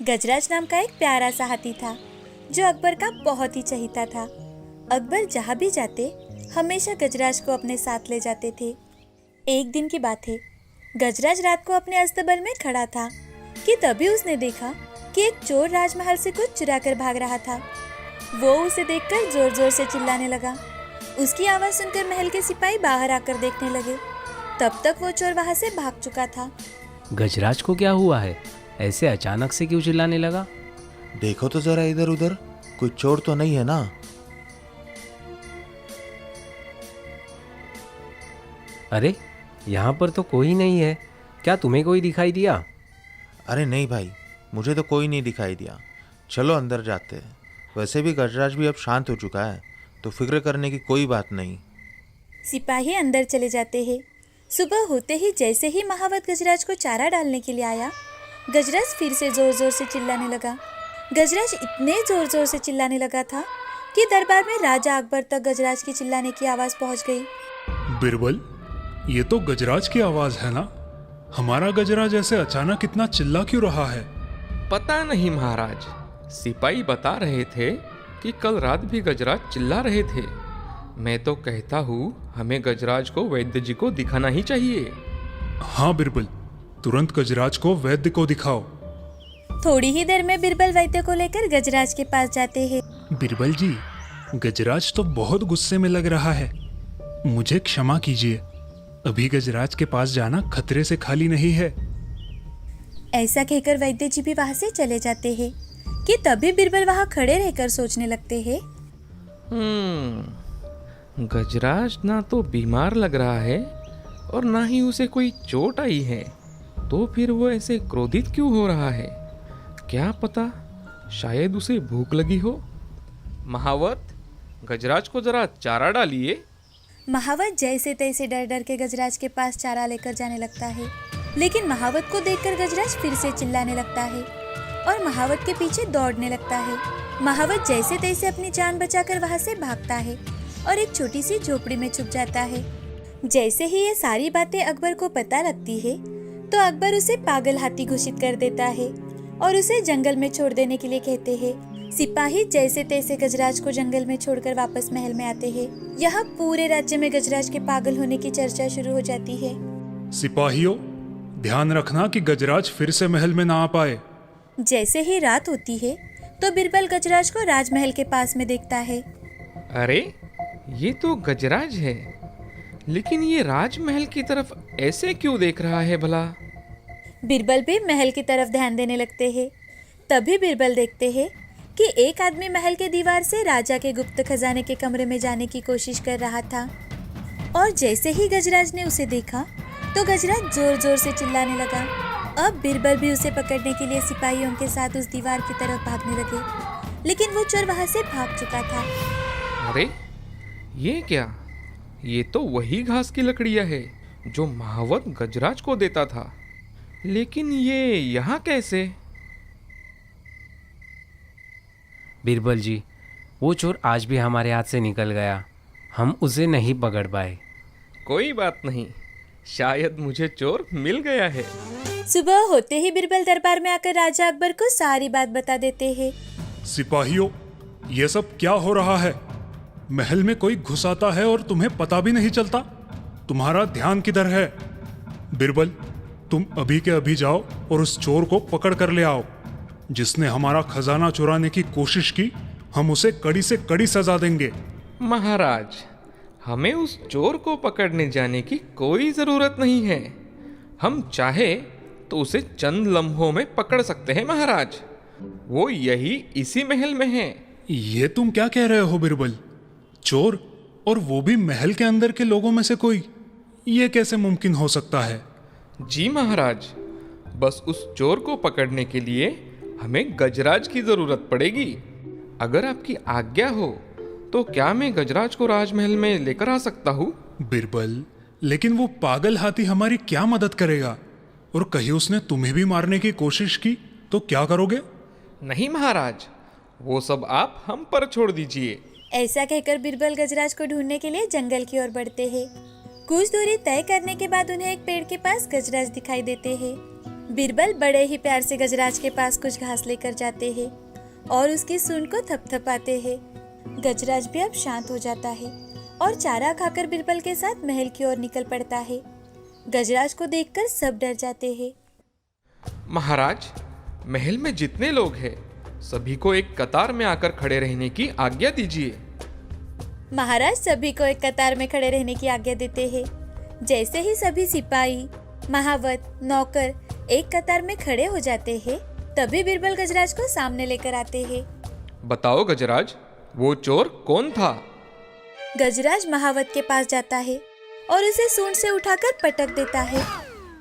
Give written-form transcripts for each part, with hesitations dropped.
गजराज नाम का एक प्यारा सा हाथी था जो अकबर का बहुत ही चहीता था। अकबर जहाँ भी जाते हमेशा गजराज को अपने साथ ले जाते थे। एक दिन की बात है, गजराज रात को अपने अस्तबल में खड़ा था कि तभी उसने देखा कि एक चोर राजमहल से कुछ चुरा कर भाग रहा था। वो उसे देखकर जोर जोर से चिल्लाने लगा। उसकी आवाज़ सुनकर महल के सिपाही बाहर आकर देखने लगे। तब तक वो चोर वहाँ से भाग चुका था। गजराज को क्या हुआ है? ऐसे अचानक से क्यों चिल्लाने लगा? देखो तो जरा इधर उधर, कोई चोर तो नहीं है ना? अरे यहाँ पर तो कोई नहीं है। क्या तुम्हें कोई दिखाई दिया? अरे नहीं भाई, मुझे तो कोई नहीं दिखाई दिया। चलो अंदर जाते हैं। वैसे भी गजराज भी अब शांत हो चुका है, तो फिक्र करने की कोई बात नहीं। सिपाही अंदर चले जाते हैं। सुबह होते ही जैसे ही महावत गजराज को चारा डालने के लिए आया, गजराज फिर से जोर जोर से चिल्लाने लगा। गजराज इतने जोर जोर से चिल्लाने लगा था कि दरबार में राजा अकबर तक गजराज की चिल्लाने की आवाज़ पहुंच गई। बिरबल, ये तो गजराज की आवाज है ना? हमारा गजराज ऐसे अचानक इतना चिल्ला क्यों रहा है? पता नहीं महाराज, सिपाही बता रहे थे कि कल रात भी गजराज चिल्ला रहे थे। मैं तो कहता हूँ हमें गजराज को वैद्य जी को दिखाना ही चाहिए। हाँ बिरबल, तुरंत गजराज को वैद्य को दिखाओ। थोड़ी ही देर में बिरबल वैद्य को लेकर गजराज के पास जाते हैं। बिरबल जी, गजराज तो बहुत गुस्से में लग रहा है, मुझे क्षमा कीजिए। अभी गजराज के पास जाना खतरे से खाली नहीं है। ऐसा कहकर वैद्य जी भी वहाँ से चले जाते हैं कि तभी बिरबल वहाँ खड़े रहकर सोचने लगते हैं। गजराज ना तो बीमार लग रहा है और ना ही उसे कोई चोट आई है, तो फिर वो ऐसे क्रोधित क्यों हो रहा है? क्या पता, शायद उसे भूख लगी हो। महावत, गजराज को जरा चारा डालिए। महावत जैसे तैसे डर डर के गजराज के पास चारा लेकर जाने लगता है, लेकिन महावत को देखकर गजराज फिर से चिल्लाने लगता है और महावत के पीछे दौड़ने लगता है। महावत जैसे तैसे अपनी जान बचाकर वहाँ से भागता है और एक छोटी सी झोपड़ी में छुप जाता है। जैसे ही ये सारी बातें अकबर को पता लगती है, तो अकबर उसे पागल हाथी घोषित कर देता है और उसे जंगल में छोड़ देने के लिए कहते हैं। सिपाही जैसे तैसे गजराज को जंगल में छोड़कर वापस महल में आते हैं। यहाँ पूरे राज्य में गजराज के पागल होने की चर्चा शुरू हो जाती है। सिपाहियों, ध्यान रखना कि गजराज फिर से महल में ना आ पाए। जैसे ही रात होती है, तो बिरबल गजराज को राजमहल के पास में देखता है। अरे ये तो गजराज है, लेकिन ये राजमहल की तरफ ऐसे क्यों देख रहा है भला? बिरबल भी महल की तरफ ध्यान देने लगते हैं। तभी बिरबल देखते हैं कि एक आदमी महल के दीवार से राजा के गुप्त खजाने के कमरे में जाने की कोशिश कर रहा था। और जैसे ही गजराज ने उसे देखा, तो गजराज जोर जोर से चिल्लाने लगा। अब बिरबल भी उसे पकड़ने के लिए सिपाहियों के साथ उस दीवार की तरफ भागने लगे, लेकिन वो चोर वहाँ से भाग चुका था। अरे ये क्या? ये तो वही घास की लकड़ियाँ है जो महावत गजराज को देता था, लेकिन ये यहाँ कैसे? बीरबल जी, वो चोर आज भी हमारे हाथ से निकल गया। हम उसे नहीं पकड़ पाए। कोई बात नहीं, शायद मुझे चोर मिल गया है। सुबह होते ही बिरबल दरबार में आकर राजा अकबर को सारी बात बता देते हैं। सिपाहियों, ये सब क्या हो रहा है? महल में कोई घुस आता है और तुम्हें पता भी नहीं चलता। तुम्हारा ध्यान किधर है? बिरबल, तुम अभी के अभी जाओ और उस चोर को पकड़ कर ले आओ। जिसने हमारा खजाना चुराने की कोशिश की, हम उसे कड़ी से कड़ी सजा देंगे। महाराज, हमें उस चोर को पकड़ने जाने की कोई जरूरत नहीं है। हम चाहे तो उसे चंद लम्हों में पकड़ सकते हैं महाराज। वो यही इसी महल में है। ये तुम क्या कह रहे हो बिरबल? चोर, और वो भी महल के अंदर के लोगों में से कोई? ये कैसे मुमकिन हो सकता है? जी महाराज, बस उस चोर को पकड़ने के लिए हमें गजराज की जरूरत पड़ेगी। अगर आपकी आज्ञा हो तो क्या मैं गजराज को राजमहल में लेकर आ सकता हूँ? बिरबल, लेकिन वो पागल हाथी हमारी क्या मदद करेगा? और कहीं उसने तुम्हें भी मारने की कोशिश की तो क्या करोगे? नहीं महाराज, वो सब आप हम पर छोड़ दीजिए। ऐसा कहकर बिरबल गजराज को ढूंढने के लिए जंगल की ओर बढ़ते हैं। कुछ दूरी तय करने के बाद उन्हें एक पेड़ के पास गजराज दिखाई देते हैं। बीरबल बड़े ही प्यार से गजराज के पास कुछ घास लेकर जाते हैं और उसकी सूंड को थपथपाते हैं। गजराज भी अब शांत हो जाता है और चारा खाकर बीरबल के साथ महल की ओर निकल पड़ता है। गजराज को देखकर सब डर जाते हैं। महाराज, महल में जितने लोग हैं सभी को एक कतार में आकर खड़े रहने की आज्ञा दीजिए। महाराज सभी को एक कतार में खड़े रहने की आज्ञा देते हैं। जैसे ही सभी सिपाही, महावत, नौकर एक कतार में खड़े हो जाते हैं, तभी बीरबल गजराज को सामने लेकर आते हैं। बताओ गजराज, वो चोर कौन था? गजराज महावत के पास जाता है और उसे सूंड से उठाकर पटक देता है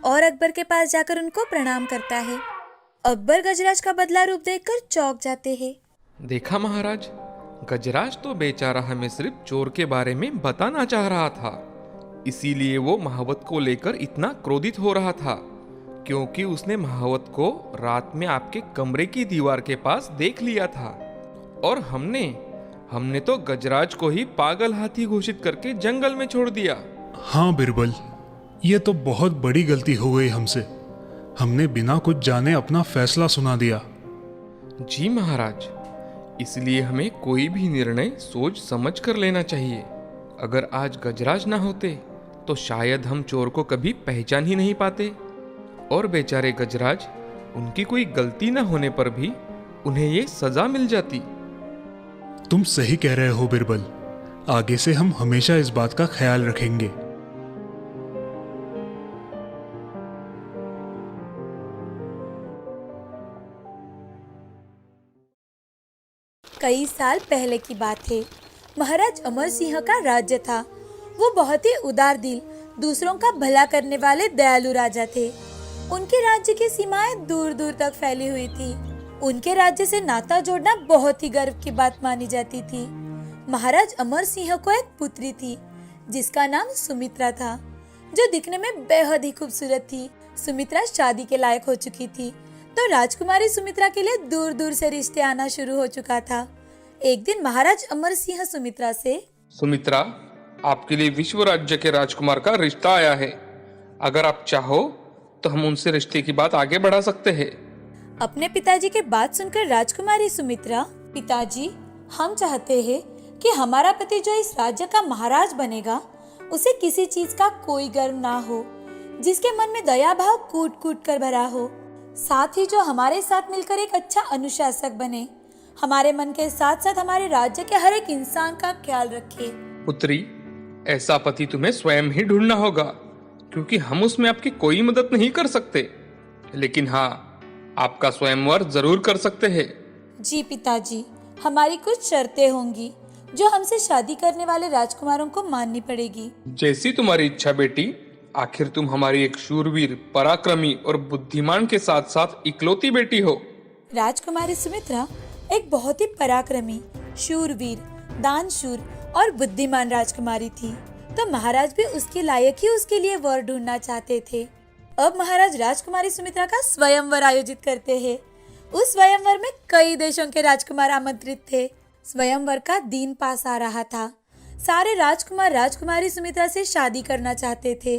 और अकबर के पास जाकर उनको प्रणाम करता है। अकबर गजराज का बदला रूप देखकर चौंक जाते हैं। देखा महाराज, गजराज तो बेचारा हमें सिर्फ चोर के बारे में बताना चाह रहा था, इसीलिए वो महावत को लेकर इतना क्रोधित हो रहा था, क्योंकि उसने महावत को रात में आपके कमरे की दीवार के पास देख लिया था और हमने तो गजराज को ही पागल हाथी घोषित करके जंगल में छोड़ दिया। हाँ बिरबल, ये तो बहुत बड़ी गलती हो गई हमसे। हमने बिना कुछ जाने अपना फैसला सुना दिया। जी महाराज, इसलिए हमें कोई भी निर्णय सोच समझ कर लेना चाहिए। अगर आज गजराज ना होते तो शायद हम चोर को कभी पहचान ही नहीं पाते और बेचारे गजराज, उनकी कोई गलती न होने पर भी उन्हें ये सजा मिल जाती। तुम सही कह रहे हो बिरबल, आगे से हम हमेशा इस बात का ख्याल रखेंगे। कई साल पहले की बात है। महाराज अमर सिंह का राज्य था। वो बहुत ही उदार दिल, दूसरों का भला करने वाले दयालु राजा थे। उनके राज्य की सीमाएं दूर दूर तक फैली हुई थी। उनके राज्य से नाता जोड़ना बहुत ही गर्व की बात मानी जाती थी। महाराज अमर सिंह को एक पुत्री थी जिसका नाम सुमित्रा था, जो दिखने में बेहद ही खूबसूरत थी। सुमित्रा शादी के लायक हो चुकी थी, तो राजकुमारी सुमित्रा के लिए दूर दूर से रिश्ते आना शुरू हो चुका था। एक दिन महाराज अमर सिंह सुमित्रा से, सुमित्रा, आपके लिए विश्व राज्य के राजकुमार का रिश्ता आया है। अगर आप चाहो तो हम उनसे रिश्ते की बात आगे बढ़ा सकते हैं। अपने पिताजी के बात सुनकर राजकुमारी सुमित्रा, पिताजी, हम चाहते हैं कि हमारा पति जो इस राज्य का महाराज बनेगा, उसे किसी चीज का कोई गर्व ना हो, जिसके मन में दया भाव कूट कूट कर भरा हो, साथ ही जो हमारे साथ मिलकर एक अच्छा अनुशासक बने, हमारे मन के साथ साथ हमारे राज्य के हर एक इंसान का ख्याल रखे। पुत्री, ऐसा पति तुम्हें स्वयं ही ढूंढना होगा, क्योंकि हम उसमें आपकी कोई मदद नहीं कर सकते, लेकिन हाँ, आपका स्वयंवर जरूर कर सकते हैं। जी पिताजी, हमारी कुछ शर्तें होंगी जो हमसे शादी करने वाले राजकुमारों को माननी पड़ेगी। जैसी तुम्हारी इच्छा बेटी। आखिर तुम हमारी एक शूरवीर, पराक्रमी और बुद्धिमान के साथ साथ इकलौती बेटी हो। राजकुमारी सुमित्रा एक बहुत ही पराक्रमी, शूरवीर, दानशूर और बुद्धिमान राजकुमारी थी, तो महाराज भी उसके लायक ही उसके लिए वर ढूंढना चाहते थे। अब महाराज राजकुमारी सुमित्रा का स्वयंवर आयोजित करते हैं। उस स्वयंवर में कई देशों के राजकुमार आमंत्रित थे। स्वयंवर का दिन पास आ रहा था। सारे राजकुमार राजकुमारी सुमित्रा से शादी करना चाहते थे।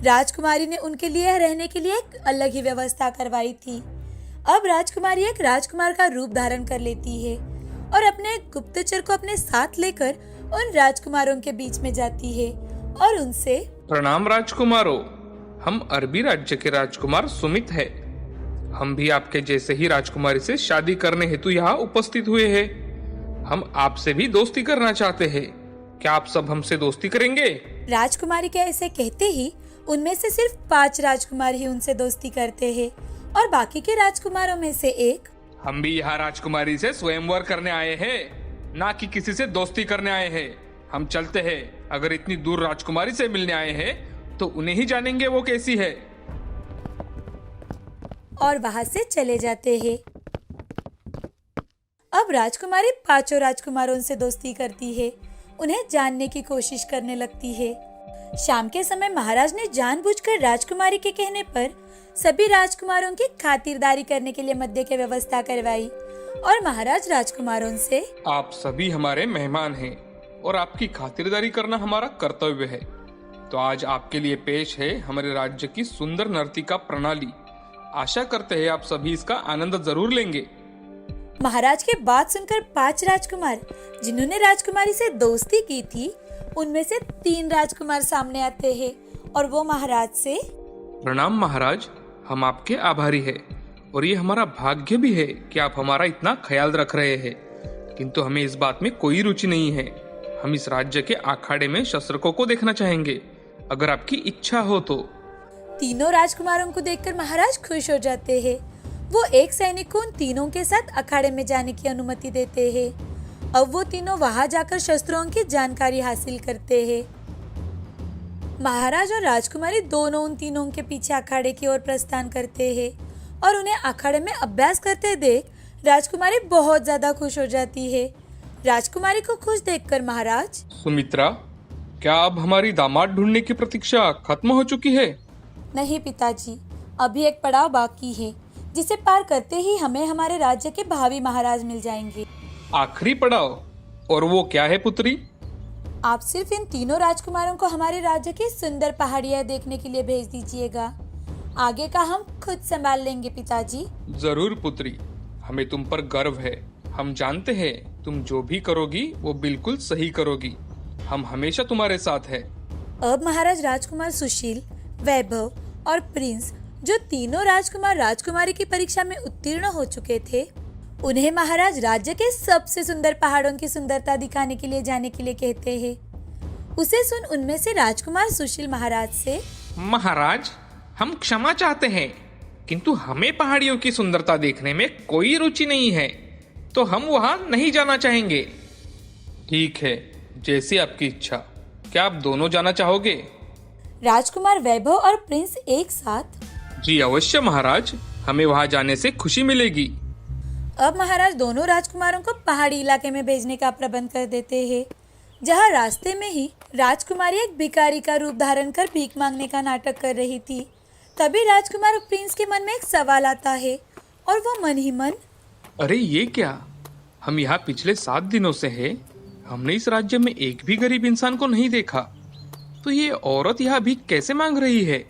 राजकुमारी ने उनके लिए रहने के लिए एक अलग ही व्यवस्था करवाई थी। अब राजकुमारी एक राजकुमार का रूप धारण कर लेती है और अपने गुप्तचर को अपने साथ लेकर उन राजकुमारों के बीच में जाती है और उनसे, प्रणाम राजकुमारों, हम अरबी राज्य के राजकुमार सुमित है। हम भी आपके जैसे ही राजकुमारी से शादी करने हेतु यहाँ उपस्थित हुए हैं। हम आपसे भी दोस्ती करना चाहते हैं। क्या आप सब हमसे दोस्ती करेंगे? राजकुमारी के ऐसे कहते ही उनमें से सिर्फ 5 राजकुमार ही उनसे दोस्ती करते हैं और बाकी के राजकुमारों में से एक, हम भी यहाँ राजकुमारी से स्वयंवर करने आए हैं, ना कि किसी से दोस्ती करने आए हैं। हम चलते हैं। अगर इतनी दूर राजकुमारी से मिलने आए हैं तो उन्हें ही जानेंगे वो कैसी है। और वहां से चले जाते हैं। अब राजकुमारी 5 राजकुमारों से दोस्ती करती है, उन्हें जानने की कोशिश करने लगती है। शाम के समय महाराज ने जानबूझकर राजकुमारी के कहने पर सभी राजकुमारों की खातिरदारी करने के लिए मद्य की व्यवस्था करवाई और महाराज राजकुमारों से, आप सभी हमारे मेहमान हैं और आपकी खातिरदारी करना हमारा कर्तव्य है। तो आज आपके लिए पेश है हमारे राज्य की सुंदर नर्तिका प्रणाली, आशा करते हैं आप सभी इसका आनंद जरूर लेंगे। महाराज की बात सुनकर 5 राजकुमार जिन्होंने राजकुमारी से दोस्ती की थी, उनमें से 3 राजकुमार सामने आते हैं और वो महाराज से, प्रणाम महाराज, हम आपके आभारी हैं और ये हमारा भाग्य भी है कि आप हमारा इतना ख्याल रख रहे हैं, किंतु हमें इस बात में कोई रुचि नहीं है। हम इस राज्य के अखाड़े में शस्त्रकों को देखना चाहेंगे, अगर आपकी इच्छा हो तो। तीनों राजकुमारों को देखकर महाराज खुश हो जाते हैं। वो एक सैनिक को उन तीनों के साथ अखाड़े में जाने की अनुमति देते हैं। अब वो तीनों वहां जाकर शस्त्रों की जानकारी हासिल करते हैं। महाराज और राजकुमारी दोनों उन तीनों के पीछे अखाड़े की ओर प्रस्थान करते हैं और उन्हें अखाड़े में अभ्यास करते देख राजकुमारी बहुत ज्यादा खुश हो जाती है। राजकुमारी को खुश देखकर महाराज, सुमित्रा, क्या अब हमारी दामाद ढूंढने की प्रतीक्षा खत्म हो चुकी है? नहीं पिताजी, अभी एक पड़ाव बाकी है जिसे पार करते ही हमें हमारे राज्य के भावी महाराज मिल जाएंगे। आखिरी पड़ाव? और वो क्या है पुत्री? आप सिर्फ इन तीनों राजकुमारों को हमारे राज्य की सुंदर पहाड़ियाँ देखने के लिए भेज दीजिएगा। आगे का हम खुद संभाल लेंगे पिताजी। जरूर पुत्री, हमें तुम पर गर्व है। हम जानते हैं तुम जो भी करोगी वो बिल्कुल सही करोगी। हम हमेशा तुम्हारे साथ हैं। अब महाराज राजकुमार सुशील, वैभव और प्रिंस, जो तीनों राजकुमार राजकुमारी की परीक्षा में उत्तीर्ण हो चुके थे, उन्हें महाराज राज्य के सबसे सुंदर पहाड़ों की सुंदरता दिखाने के लिए जाने के लिए कहते हैं। उसे सुन उनमें से राजकुमार सुशील महाराज से, महाराज, हम क्षमा चाहते हैं, किंतु हमें पहाड़ियों की सुंदरता देखने में कोई रुचि नहीं है, तो हम वहां नहीं जाना चाहेंगे। ठीक है, जैसी आपकी इच्छा। क्या आप दोनों जाना चाहोगे? राजकुमार वैभव और प्रिंस एक साथ, जी अवश्य महाराज, हमें वहां जाने से खुशी मिलेगी। अब महाराज दोनों राजकुमारों को पहाड़ी इलाके में भेजने का प्रबंध कर देते हैं, जहां रास्ते में ही राजकुमारी एक भिखारी का रूप धारण कर भीख मांगने का नाटक कर रही थी। तभी राजकुमार प्रिंस के मन में एक सवाल आता है और वो मन ही मन, अरे ये क्या, हम यहाँ पिछले 7 दिनों से हैं, हमने इस राज्य में एक भी गरीब इंसान को नहीं देखा, तो ये औरत यहाँ भीख कैसे मांग रही है?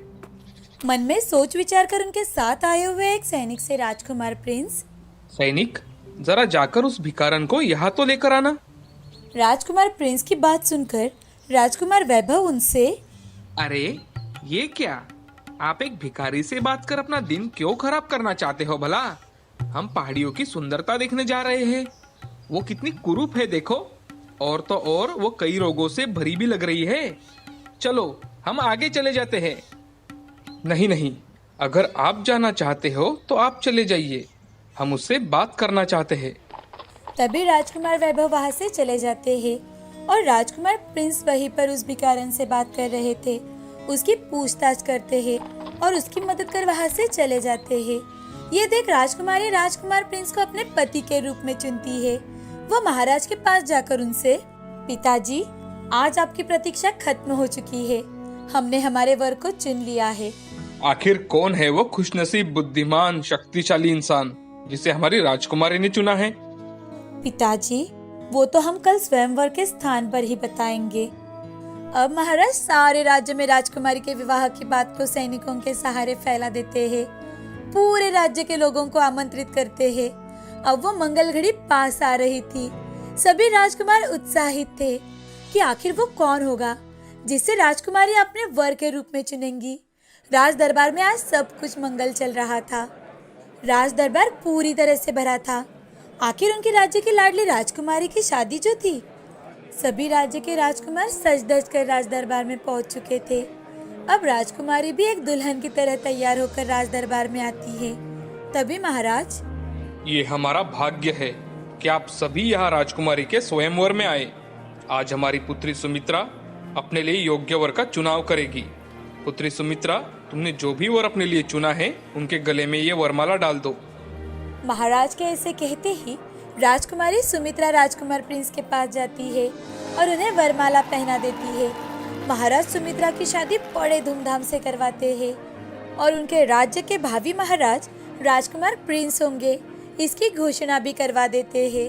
मन में सोच विचार कर उनके साथ आए हुए एक सैनिक से राजकुमार प्रिंस, सैनिक, जरा जाकर उस भिखारन को यहाँ तो लेकर आना। राजकुमार प्रिंस की बात सुनकर राजकुमार वैभव उनसे, अरे ये क्या, आप एक भिखारी से बात कर अपना दिन क्यों खराब करना चाहते हो भला? हम पहाड़ियों की सुंदरता देखने जा रहे हैं। वो कितनी कुरूप है देखो, और तो और वो कई रोगों से भरी भी लग रही है। चलो हम आगे चले जाते हैं। नहीं नहीं, अगर आप जाना चाहते हो तो आप चले जाइए, हम उससे बात करना चाहते हैं। तभी राजकुमार वैभव वहां से चले जाते हैं और राजकुमार प्रिंस वहीं पर उस भिखारन से बात कर रहे थे, उसकी पूछताछ करते हैं और उसकी मदद कर वहां से चले जाते हैं। ये देख राजकुमारी राजकुमार प्रिंस को अपने पति के रूप में चुनती है। वो महाराज के पास जाकर उनसे, पिताजी, आज आपकी प्रतीक्षा खत्म हो चुकी है, हमने हमारे वर को चुन लिया है। आखिर कौन है वो खुशनसीब, बुद्धिमान, शक्तिशाली इंसान जिसे हमारी राजकुमारी ने चुना है? पिताजी, वो तो हम कल स्वयंवर के स्थान पर ही बताएंगे। अब महाराज सारे राज्य में राजकुमारी के विवाह की बात को सैनिकों के सहारे फैला देते हैं, पूरे राज्य के लोगों को आमंत्रित करते हैं। अब वो मंगल घड़ी पास आ रही थी। सभी राजकुमार उत्साहित थे कि आखिर वो कौन होगा जिसे राजकुमारी अपने वर के रूप में चुनेंगी। राज दरबार में आज सब कुछ मंगल चल रहा था। राज दरबार पूरी तरह से भरा था। आखिर उनके राज्य की लाडली राजकुमारी की शादी जो थी, सभी राज्य के राजकुमार सज धज कर राज दरबार में पहुंच चुके थे। अब राजकुमारी भी एक दुल्हन की तरह तैयार होकर राज दरबार में आती है। तभी महाराज, ये हमारा भाग्य है कि आप सभी यहाँ राजकुमारी के स्वयंवर में आए। आज हमारी पुत्री सुमित्रा अपने लिए योग्य वर का चुनाव करेगी। पुत्री सुमित्रा, तुमने जो भी वर अपने लिए चुना है, उनके गले में ये वरमाला डाल दो। महाराज के ऐसे कहते ही राजकुमारी सुमित्रा राजकुमार प्रिंस के पास जाती है और उन्हें वरमाला पहना देती है। महाराज सुमित्रा की शादी बड़े धूमधाम से करवाते हैं और उनके राज्य के भावी महाराज राजकुमार प्रिंस होंगे, इसकी घोषणा भी करवा देते हैं।